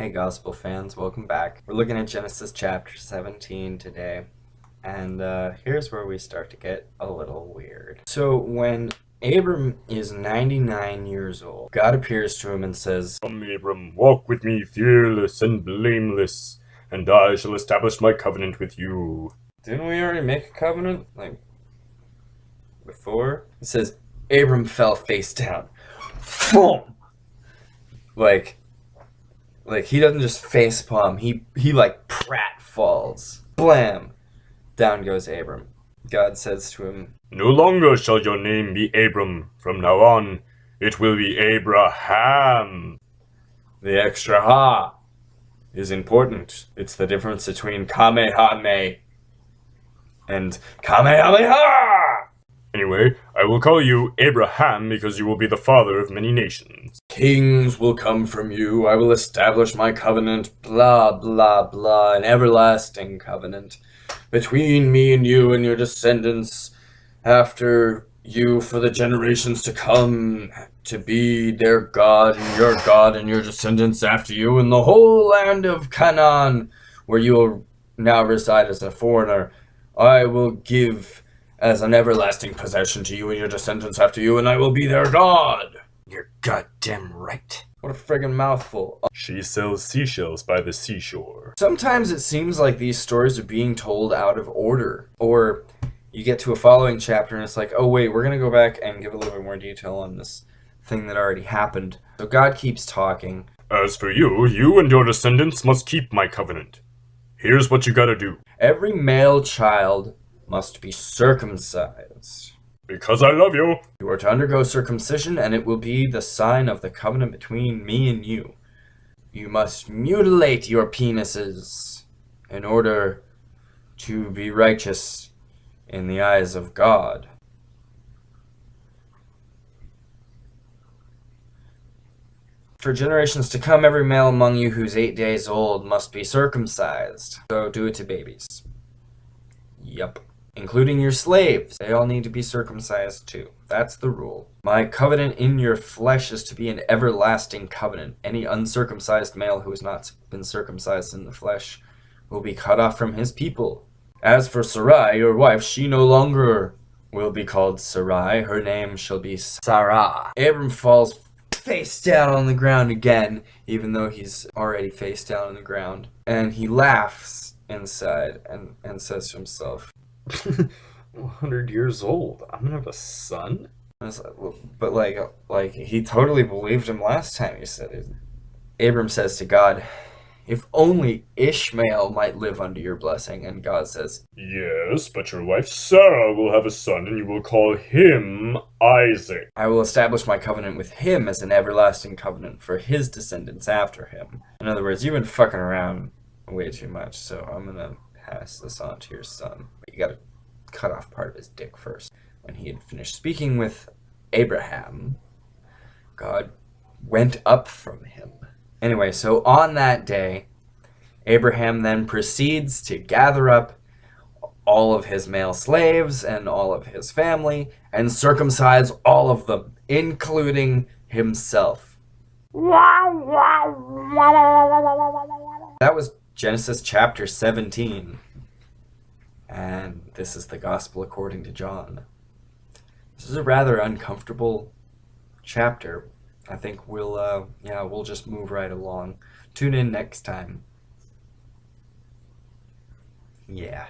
Hey Gospel fans, welcome back. We're looking at Genesis chapter 17 today, and here's where we start to get a little weird. So when Abram is 99 years old, God appears to him and says, "Come, Abram, walk with me fearless and blameless, and I shall establish my covenant with you." Didn't we already make a covenant, like, before? It says, Abram fell face down. Boom! Like he doesn't just face palm, he like prat falls. Blam! Down goes Abram. God says to him, "No longer shall your name be Abram. From now on, it will be Abraham." the extra ha is important. It's the difference between Kamehame and Kamehameha! Anyway, I will call you Abraham because you will be the father of many nations. Kings will come from you. I will establish my covenant, blah, blah, blah, an everlasting covenant between me and you and your descendants after you for the generations to come, to be their God and your descendants after you in the whole land of Canaan, where you will now reside as a foreigner. I will give as an everlasting possession to you and your descendants after you, and I will be their God. You're goddamn right. What a friggin' mouthful. She sells seashells by the seashore. Sometimes it seems like these stories are being told out of order, or you get to a following chapter and it's like, oh wait, we're gonna go back and give a little bit more detail on this thing that already happened. So God keeps talking. As for you, you and your descendants must keep my covenant. Here's what you gotta do. Every male child must be circumcised. Because I love you. You are to undergo circumcision, and it will be the sign of the covenant between me and you. You must mutilate your penises in order to be righteous in the eyes of God. For generations to come, every male among you who's 8 days old must be circumcised. So do it to babies. Yup. Including your slaves. They all need to be circumcised too. That's the rule. My covenant in your flesh is to be an everlasting covenant. Any uncircumcised male who has not been circumcised in the flesh will be cut off from his people. As for Sarai, your wife, she no longer will be called Sarai. Her name shall be Sarah. Abram falls face down on the ground again, even though he's already face down on the ground. And he laughs inside and says to himself, 100 years old. I'm gonna have a son? But like he totally believed him last time he said it. Abram says to God, if only Ishmael might live under your blessing. And God says, Yes, but your wife Sarah will have a son, and you will call him Isaac. I will establish my covenant with him as an everlasting covenant for his descendants after him. In other words, you've been fucking around way too much, so I'm gonna pass this on to your son. But you gotta cut off part of his dick first. When he had finished speaking with Abraham, God went up from him. Anyway, so on that day, Abraham then proceeds to gather up all of his male slaves and all of his family and circumcise all of them, including himself. That was Genesis chapter 17. And this is the Gospel according to John. This is a rather uncomfortable chapter. I think we'll just move right along. Tune in next time. Yeah.